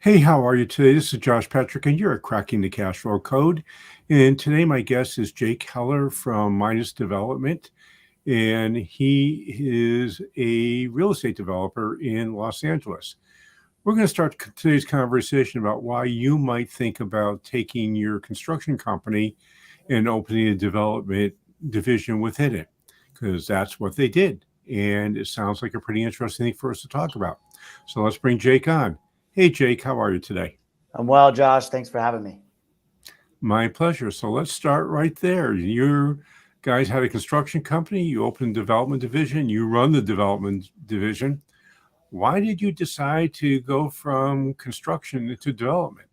Hey, how are you today? This is Josh Patrick, and you're at Cracking the Cash Flow Code. And today, my guest is Jake Heller from Minus Development, and he is a real estate developer in Los Angeles. We're going to start today's conversation about why you might think about taking your construction company and opening a development division within it, because that's what they did. And it sounds like a pretty interesting thing for us to talk about. So let's bring Jake on. Hey, Jake, how are you today? I'm well, Josh. Thanks for having me. My pleasure. So let's start right there. You guys had a construction company, you opened a development division, you run the development division. Why did you decide to go from construction to development?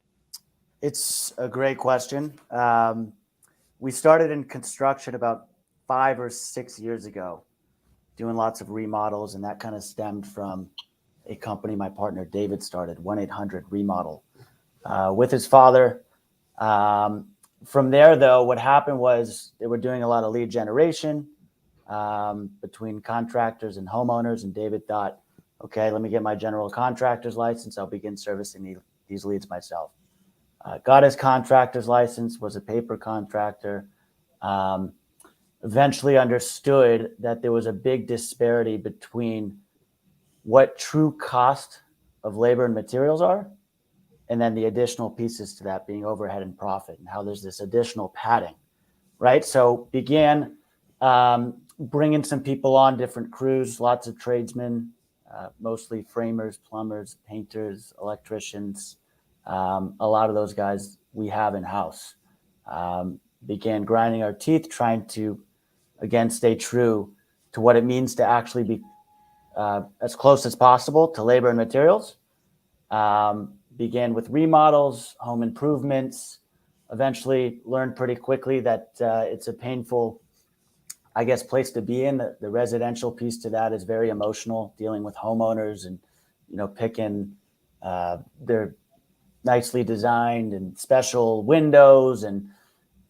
It's a great question. We started in construction about 5 or 6 years ago, doing lots of remodels, and that kind of stemmed from a company my partner David started, 1-800-REMODEL, with his father. From there, though, what happened was they were doing a lot of lead generation between contractors and homeowners, and David thought, okay, let me get my general contractor's license. I'll begin servicing these leads myself. Got his contractor's license, was a paper contractor. Eventually understood that there was a big disparity between what true cost of labor and materials are, and then the additional pieces to that being overhead and profit, and how there's this additional padding, right? So began bringing some people on different crews, lots of tradesmen, mostly framers, plumbers, painters, electricians. A lot of those guys we have in-house. Began grinding our teeth, trying to, again, stay true to what it means to actually be as close as possible to labor and materials. Began with remodels, home improvements, eventually learned pretty quickly that it's a painful, I guess, place to be in. The residential piece to that is very emotional, dealing with homeowners and, picking their nicely designed and special windows and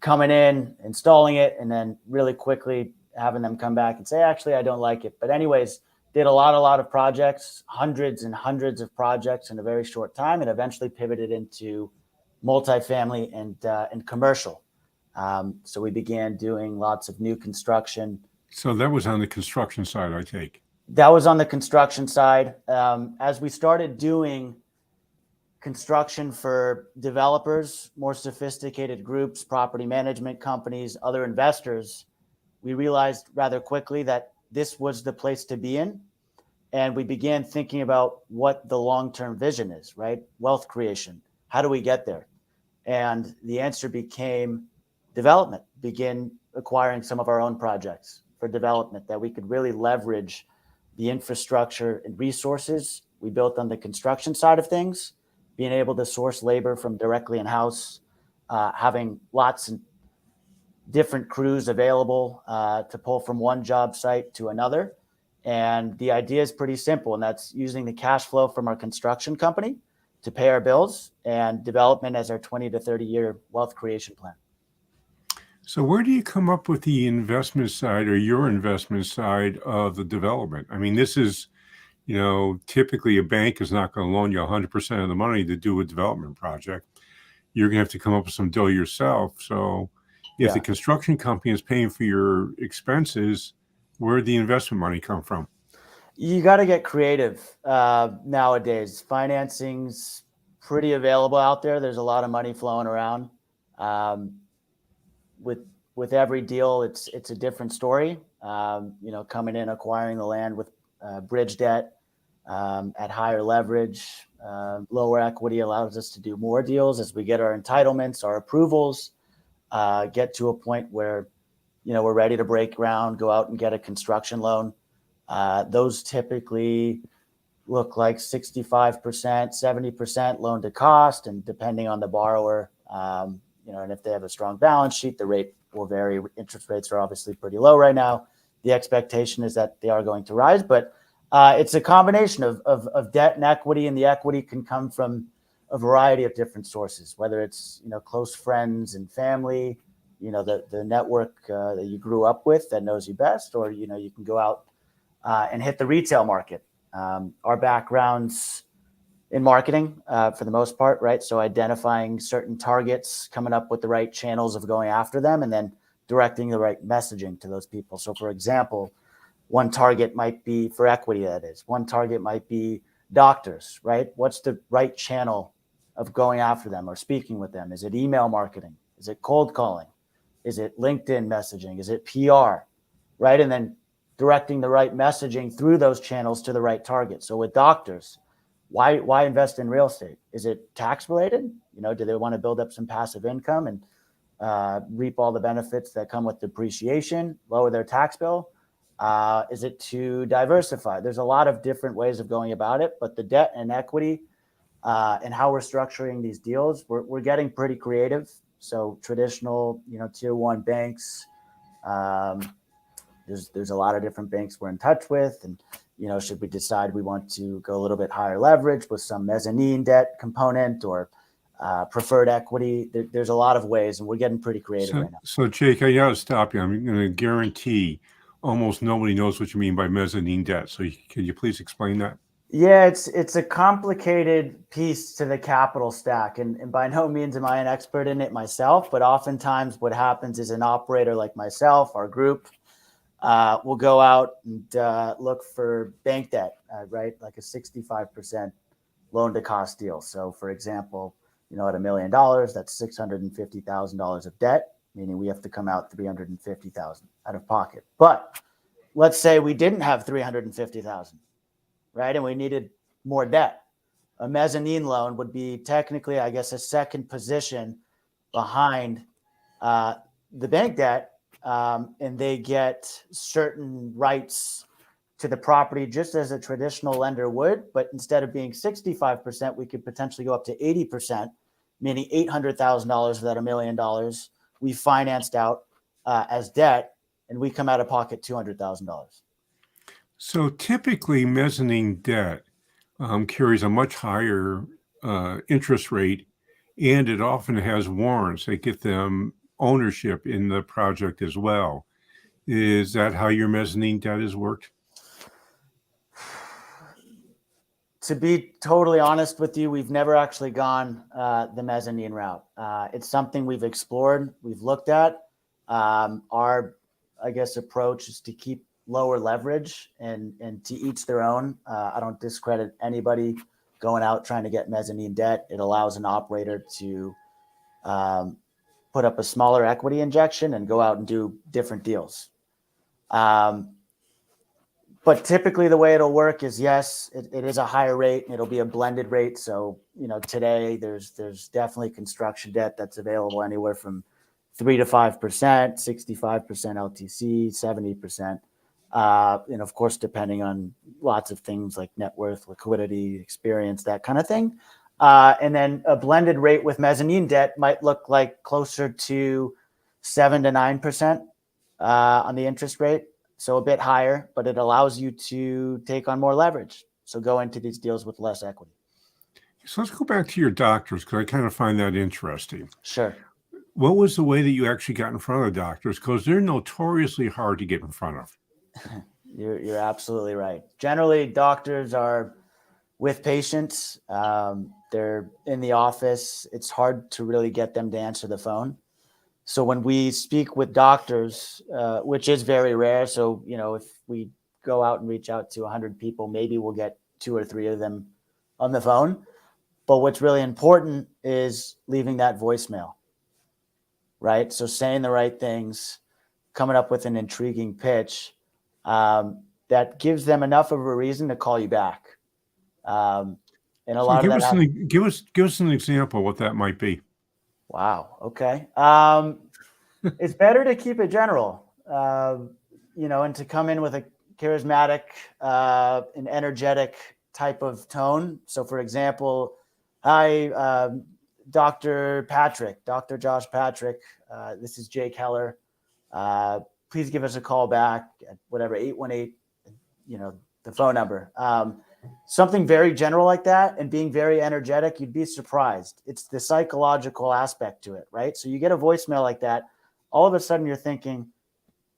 coming in, installing it, and then really quickly having them come back and say, actually, I don't like it. But anyways, did a lot of projects, hundreds and hundreds of projects in a very short time, and eventually pivoted into multifamily and commercial. So we began doing lots of new construction. So that was on the construction side, I take. That was on the construction side. As we started doing construction for developers, more sophisticated groups, property management companies, other investors, we realized rather quickly that this was the place to be in. And we began thinking about what the long-term vision is, right? Wealth creation. How do we get there? And the answer became development. Begin acquiring some of our own projects for development that we could really leverage the infrastructure and resources we built on the construction side of things, being able to source labor from directly in-house, having lots of different crews available to pull from one job site to another. And the idea is pretty simple, and that's using the cash flow from our construction company to pay our bills, and development as our 20 to 30-year wealth creation plan. So where do you come up with the investment side or your investment side of the development? I mean, this is, typically a bank is not going to loan you 100% of the money to do a development project. You're going to have to come up with some dough yourself. So if the construction company is paying for your expenses, where did the investment money come from? You got to get creative nowadays. Financing's pretty available out there. There's a lot of money flowing around. With every deal, it's a different story. Coming in, acquiring the land with bridge debt at higher leverage, lower equity allows us to do more deals as we get our entitlements, our approvals, get to a point where we're ready to break ground, go out and get a construction loan. Those typically look like 65%, 70% loan to cost, and depending on the borrower, and if they have a strong balance sheet, the rate will vary. Interest rates are obviously pretty low right now. The expectation is that they are going to rise, but it's a combination of debt and equity, and the equity can come from a variety of different sources, whether it's close friends and family, the network that you grew up with that knows you best, or you can go out and hit the retail market. Our backgrounds in marketing for the most part, right? So identifying certain targets, coming up with the right channels of going after them, and then directing the right messaging to those people. So for example, one target might be for equity, that is. One target might be doctors, right? What's the right channel of going after them or speaking with them? Is it email marketing? Is it cold calling? Is it LinkedIn messaging? Is it PR, right? And then directing the right messaging through those channels to the right target. So with doctors, why invest in real estate? Is it tax related? Do they want to build up some passive income and reap all the benefits that come with depreciation, lower their tax bill? Is it to diversify? There's a lot of different ways of going about it, but the debt and equity and how we're structuring these deals, we're getting pretty creative. So traditional, tier one banks, there's a lot of different banks we're in touch with, and should we decide we want to go a little bit higher leverage with some mezzanine debt component or preferred equity, there's a lot of ways, and we're getting pretty creative right now. So Jake, I got to stop you. I'm going to guarantee almost nobody knows what you mean by mezzanine debt. So can you please explain that? Yeah, it's a complicated piece to the capital stack, and by no means am I an expert in it myself, but oftentimes what happens is an operator like myself, our group, will go out and look for bank debt, right? Like a 65% loan to cost deal. So for example, at $1 million, that's $650,000 of debt, meaning we have to come out $350,000 out of pocket. But let's say we didn't have $350,000, right? And we needed more debt. A mezzanine loan would be technically, I guess, a second position behind the bank debt, and they get certain rights to the property just as a traditional lender would, but instead of being 65%, we could potentially go up to 80%, meaning $800,000 of that $1 million we financed out as debt, and we come out of pocket $200,000. So typically mezzanine debt carries a much higher interest rate, and it often has warrants that get them ownership in the project as well. Is that how your mezzanine debt has worked? To be totally honest with you, we've never actually gone the mezzanine route. It's something we've explored, we've looked at. Our, I guess, approach is to keep lower leverage and to each their own. I don't discredit anybody going out trying to get mezzanine debt. It allows an operator to put up a smaller equity injection and go out and do different deals. But typically the way it'll work is, yes, it is a higher rate and it'll be a blended rate. So, today there's definitely construction debt that's available anywhere from 3 to 5%, 65% LTC, 70%. And of course, depending on lots of things like net worth, liquidity, experience, that kind of thing. And then a blended rate with mezzanine debt might look like closer to 7 to 9% on the interest rate. So a bit higher, but it allows you to take on more leverage. So go into these deals with less equity. So let's go back to your doctors, because I kind of find that interesting. Sure. What was the way that you actually got in front of doctors? Because they're notoriously hard to get in front of. You're absolutely right. Generally, doctors are with patients. They're in the office. It's hard to really get them to answer the phone. So when we speak with doctors, which is very rare, so if we go out and reach out to 100 people, maybe we'll get 2 or 3 of them on the phone. But what's really important is leaving that voicemail, right? So saying the right things, coming up with an intriguing pitch that gives them enough of a reason to call you back. And a lot of that. Give us an example of what that might be. Wow. Okay. It's better to keep it general, and to come in with a charismatic and energetic type of tone. So, for example, hi, Dr. Josh Patrick. This is Jake Heller. Please give us a call back at whatever, 818, the phone number. Something very general like that and being very energetic, you'd be surprised. It's the psychological aspect to it, right? So you get a voicemail like that, all of a sudden you're thinking,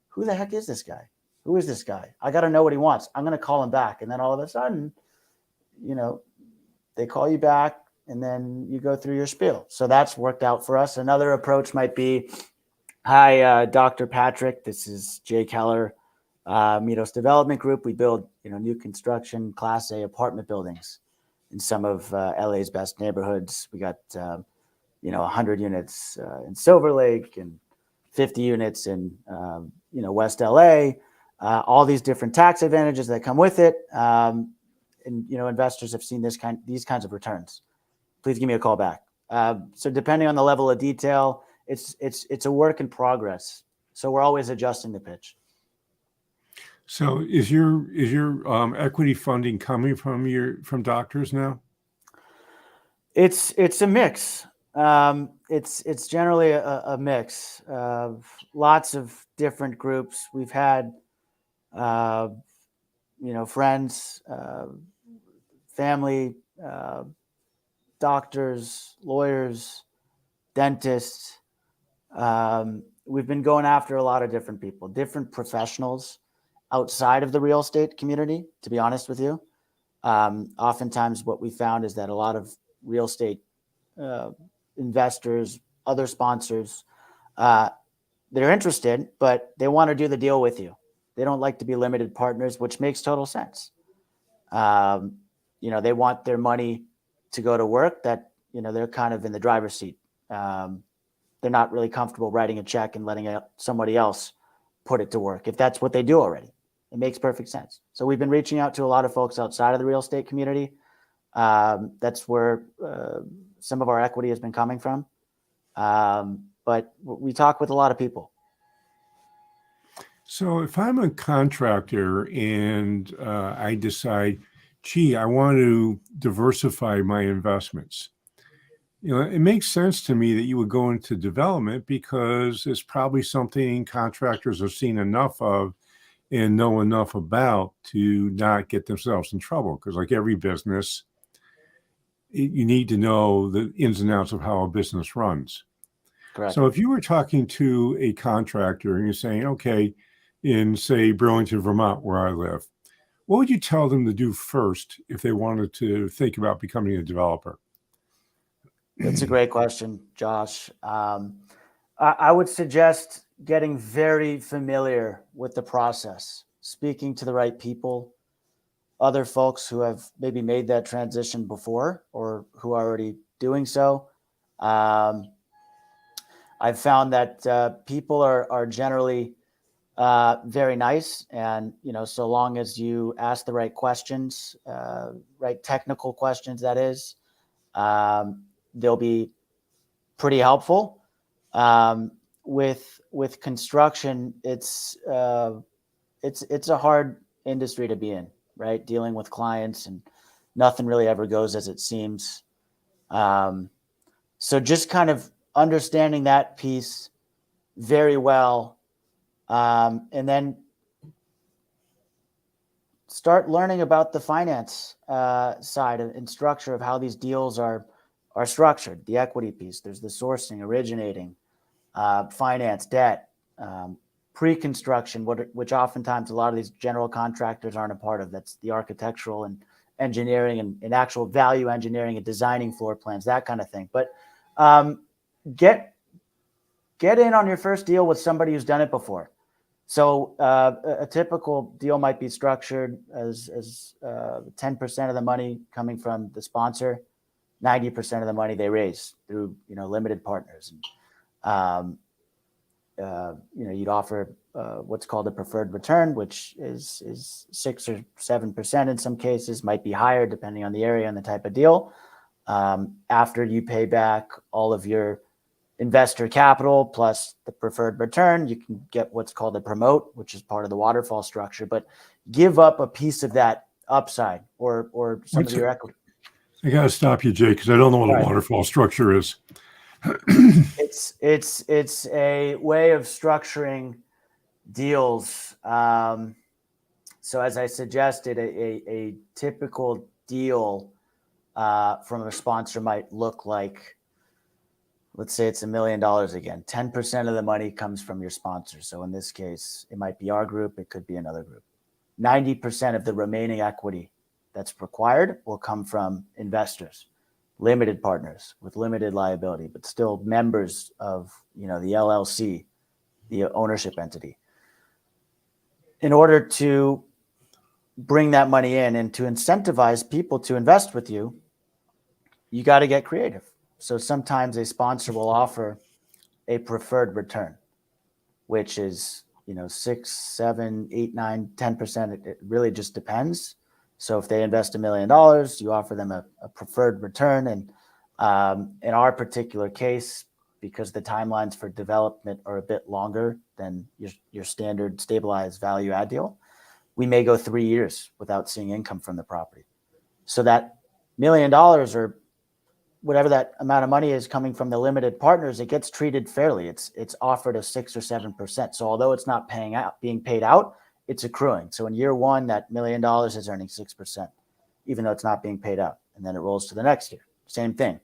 who the heck is this guy? Who is this guy? I got to know what he wants. I'm going to call him back. And then all of a sudden, they call you back, and then you go through your spiel. So that's worked out for us. Another approach might be, hi, Dr. Patrick, this is Jake Heller, Mitos Development Group. We build, new construction Class A apartment buildings in some of LA's best neighborhoods. We got, 100 units in Silver Lake and 50 units in, West LA. All these different tax advantages that come with it. And investors have seen these kinds of returns. Please give me a call back. So depending on the level of detail, it's a work in progress. So we're always adjusting the pitch. So is your equity funding coming from doctors now? It's a mix. It's generally a mix of lots of different groups. We've had, friends, family, doctors, lawyers, dentists. We've been going after a lot of different people, different professionals outside of the real estate community, to be honest with you. Oftentimes what we found is that a lot of real estate investors, other sponsors, they're interested, but they want to do the deal with you. They don't like to be limited partners, which makes total sense. They want their money to go to work that, they're kind of in the driver's seat. They're not really comfortable writing a check and letting somebody else put it to work. If that's what they do already, it makes perfect sense. So we've been reaching out to a lot of folks outside of the real estate community. That's where some of our equity has been coming from. But we talk with a lot of people. So if I'm a contractor and I decide, gee, I want to diversify my investments, it makes sense to me that you would go into development because it's probably something contractors have seen enough of and know enough about to not get themselves in trouble. Because like every business, you need to know the ins and outs of how a business runs. Correct. So if you were talking to a contractor and you're saying, okay, in say Burlington, Vermont, where I live, what would you tell them to do first if they wanted to think about becoming a developer? That's a great question, Josh. I would suggest getting very familiar with the process, speaking to the right people, other folks who have maybe made that transition before or who are already doing so. I've found that people are generally very nice, and so long as you ask the right questions, right technical questions, that is, they'll be pretty helpful. With construction, it's a hard industry to be in, right? Dealing with clients, and nothing really ever goes as it seems. So just kind of understanding that piece very well, and then start learning about the finance side and structure of how these deals are structured. The equity piece, there's the sourcing, originating, finance, debt, pre-construction, which oftentimes a lot of these general contractors aren't a part of. That's the architectural and engineering and actual value engineering and designing floor plans, that kind of thing. But get in on your first deal with somebody who's done it before. So a typical deal might be structured as 10% of the money coming from the sponsor, 90% of the money they raise through limited partners. You'd offer what's called a preferred return, which is 6 or 7% in some cases, might be higher depending on the area and the type of deal. After you pay back all of your investor capital plus the preferred return, you can get what's called a promote, which is part of the waterfall structure, but give up a piece of that upside or some of your equity. I got to stop you, Jake, because I don't know what a waterfall structure is. It's a way of structuring deals. So as I suggested, a typical deal from a sponsor might look like, let's say it's $1 million again. 10% of the money comes from your sponsor. So in this case, it might be our group. It could be another group. 90% of the remaining equity that's required will come from investors, limited partners with limited liability, but still members of, the LLC, the ownership entity. In order to bring that money in and to incentivize people to invest with you, you got to get creative. So sometimes a sponsor will offer a preferred return, which is 6, 7, 8, 9, 10%. It really just depends. So if they invest $1 million, you offer them a preferred return. And in our particular case, because the timelines for development are a bit longer than your standard stabilized value add deal, we may go 3 years without seeing income from the property. So that $1 million or whatever that amount of money is coming from the limited partners, it gets treated fairly. It's offered a 6 or 7%. So although it's not being paid out, it's accruing. So in year one, that $1 million is earning 6%, even though it's not being paid out. And then it rolls to the next year, same thing.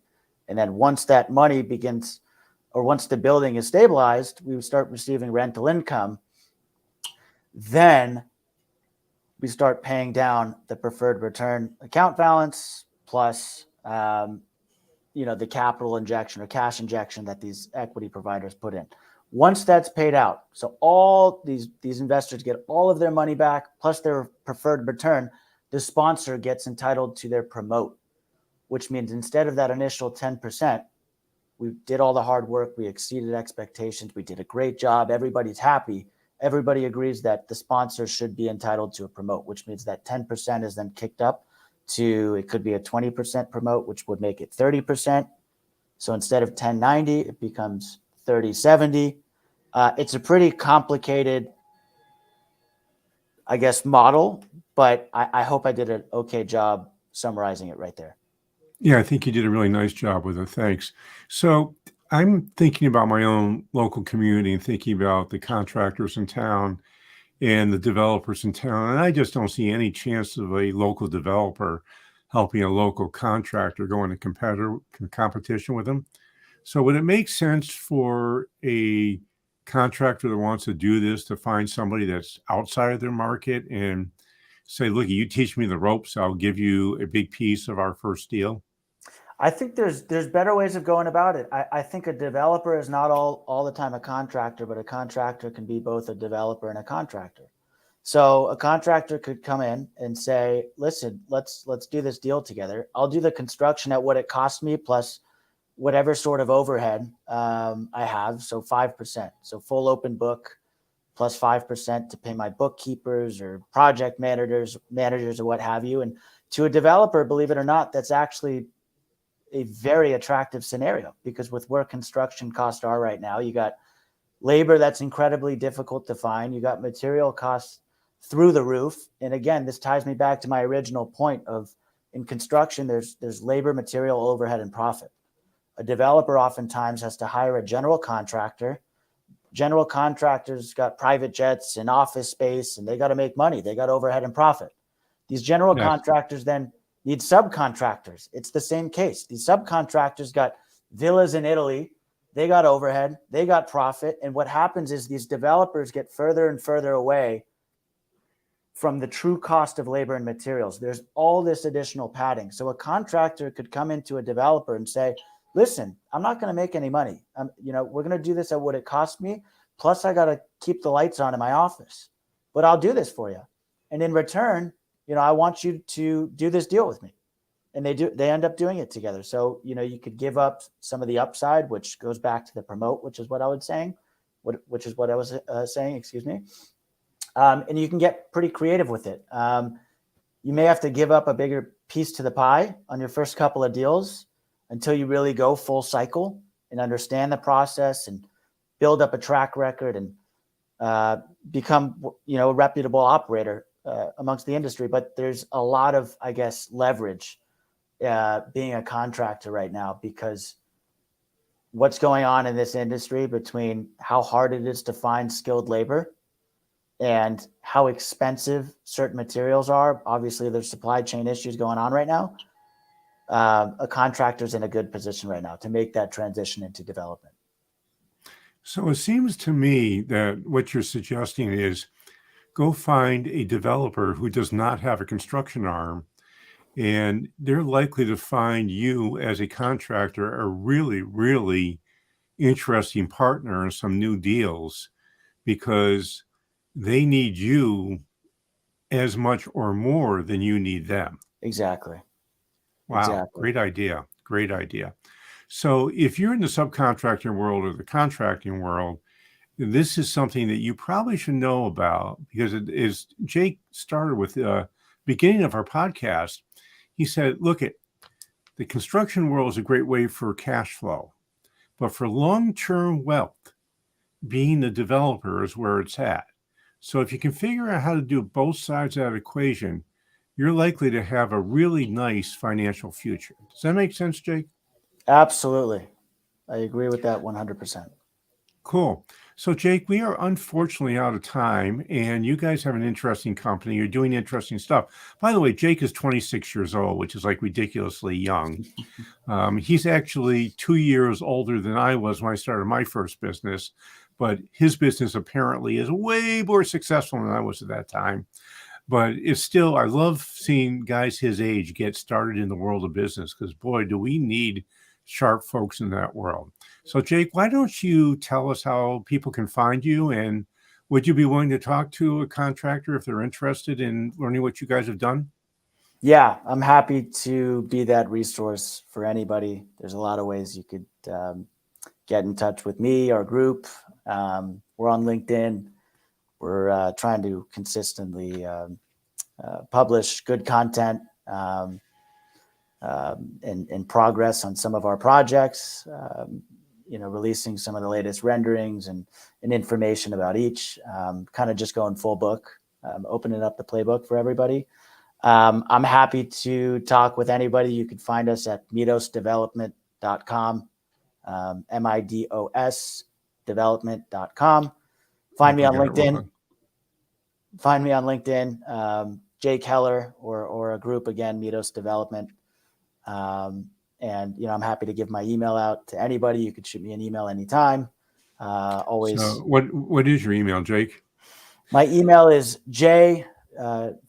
And then once that money begins, or once the building is stabilized, we start receiving rental income. Then we start paying down the preferred return account balance plus the capital injection or cash injection that these equity providers put in. Once that's paid out, so all these investors get all of their money back plus their preferred return, the sponsor gets entitled to their promote, which means instead of that initial 10%, we did all the hard work, we exceeded expectations, we did a great job, everybody's happy. Everybody agrees that the sponsor should be entitled to a promote, which means that 10% is then kicked up to, it could be a 20% promote, which would make it 30%. So instead of 1090, it becomes 3070. It's a pretty complicated, I guess, model, but I hope I did an okay job summarizing it right there. Yeah, I think you did a really nice job with it. Thanks. So I'm thinking about my own local community and thinking about the contractors in town and the developers in town. And I just don't see any chance of a local developer helping a local contractor go into competition with them. So would it make sense for a contractor that wants to do this to find somebody that's outside of their market and say, look, you teach me the ropes, I'll give you a big piece of our first deal? I think there's better ways of going about it. I think a developer is not all the time a contractor, but a contractor can be both a developer and a contractor. So a contractor could come in and say, listen, let's do this deal together. I'll do the construction at what it costs me plus whatever sort of overhead I have. So 5%. So full open book plus 5% to pay my bookkeepers or project managers or what have you. And to a developer, believe it or not, that's actually a very attractive scenario, because with where construction costs are right now, you got labor that's incredibly difficult to find. You got material costs through the roof. And again, this ties me back to my original point of, in construction, there's labor, material, overhead, and profit. A developer oftentimes has to hire a general contractor. General contractors got private jets and office space, and they got to make money. They got overhead and profit. These general contractors then need subcontractors. It's the same case. These subcontractors got villas in Italy. They got overhead. They got profit. And what happens is these developers get further and further away from the true cost of labor and materials. There's all this additional padding. So a contractor could come into a developer and say, listen, I'm not going to make any money. We're going to do this at what it costs me. Plus I got to keep the lights on in my office, but I'll do this for you. And in return, I want you to do this deal with me. And they end up doing it together. So, you could give up some of the upside, which goes back to the promote, which is what I was saying, excuse me. And you can get pretty creative with it. You may have to give up a bigger piece to the pie on your first couple of deals until you really go full cycle and understand the process and build up a track record and become, a reputable operator amongst the industry. But there's a lot of, I guess, leverage being a contractor right now, because what's going on in this industry between how hard it is to find skilled labor and how expensive certain materials are. Obviously, there's supply chain issues going on right now. A contractor's in a good position right now to make that transition into development. So it seems to me that what you're suggesting is go find a developer who does not have a construction arm and they're likely to find you as a contractor a really, really interesting partner in some new deals because they need you as much or more than you need them. Exactly. Wow, Exactly. great idea. Great idea. So if you're in the subcontracting world or the contracting world, this is something that you probably should know about because it is. Jake started with the beginning of our podcast. He said, look, the construction world is a great way for cash flow, but for long-term wealth, being the developer is where it's at. So if you can figure out how to do both sides of that equation, you're likely to have a really nice financial future. Does that make sense, Jake? Absolutely. I agree with that 100%. Cool. So, Jake, we are unfortunately out of time, and you guys have an interesting company. You're doing interesting stuff. By the way, Jake is 26 years old, which is like ridiculously young. He's actually 2 years older than I was when I started my first business, but his business apparently is way more successful than I was at that time. But it's still, I love seeing guys his age get started in the world of business because, boy, do we need sharp folks in that world. So, Jake, why don't you tell us how people can find you? And would you be willing to talk to a contractor if they're interested in learning what you guys have done? Yeah, I'm happy to be that resource for anybody. There's a lot of ways you could get in touch with me, our group. We're on LinkedIn. We're trying to consistently publish good content and progress on some of our projects, releasing some of the latest renderings and information about each, kind of just going full book, opening up the playbook for everybody. I'm happy to talk with anybody. You can find us at midosdevelopment.com, MIDOS development.com. Find me on LinkedIn. Find me on LinkedIn, Jake Heller or a group again, Midos Development. And I'm happy to give my email out to anybody. You could shoot me an email anytime. Always. So what is your email, Jake? My email is J,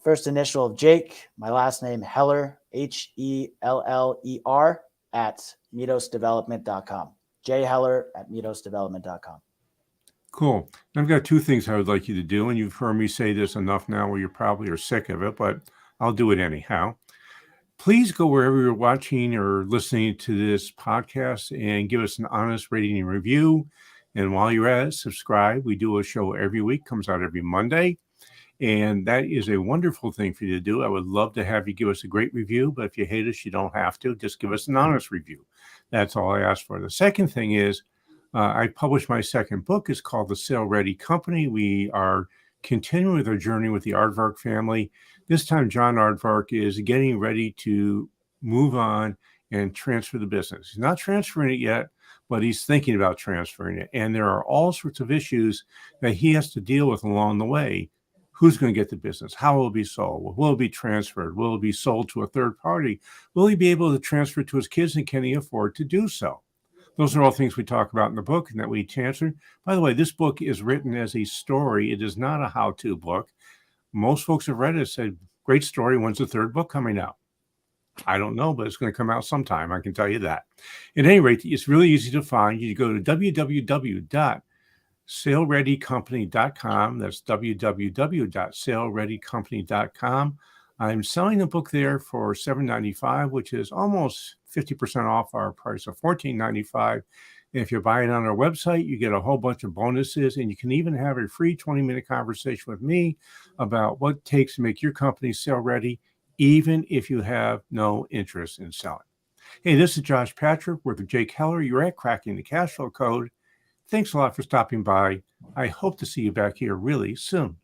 first initial of Jake, my last name Heller, HELLER at midosdevelopment.com. jheller@midosdevelopment.com. Cool. I've got two things I would like you to do, and you've heard me say this enough now where you probably are sick of it, but I'll do it anyhow. Please go wherever you're watching or listening to this podcast and give us an honest rating and review. And while you're at it, subscribe. We do a show every week, comes out every Monday. And that is a wonderful thing for you to do. I would love to have you give us a great review, but if you hate us, you don't have to. Just give us an honest review. That's all I ask for. The second thing is I published my second book. It's called The Sale Ready Company. We are continuing with our journey with the Aardvark family. This time, John Aardvark is getting ready to move on and transfer the business. He's not transferring it yet, but he's thinking about transferring it. And there are all sorts of issues that he has to deal with along the way. Who's going to get the business? How will it be sold? Will it be transferred? Will it be sold to a third party? Will he be able to transfer it to his kids, and can he afford to do so? Those are all things we talk about in the book and that we answer. By the way, this book is written as a story. It is not a how-to book. Most folks have read it and said, great story. When's the third book coming out? I don't know, but it's going to come out sometime. I can tell you that. At any rate, it's really easy to find. You go to www.salereadycompany.com. That's www.salereadycompany.com. I'm selling a book there for $7.95, which is almost 50% off our price of $14.95. And if you buy it on our website, you get a whole bunch of bonuses, and you can even have a free 20-minute conversation with me about what it takes to make your company sale ready, even if you have no interest in selling. Hey, this is Josh Patrick with Jake Heller. You're at Cracking the Cash Flow Code. Thanks a lot for stopping by. I hope to see you back here really soon.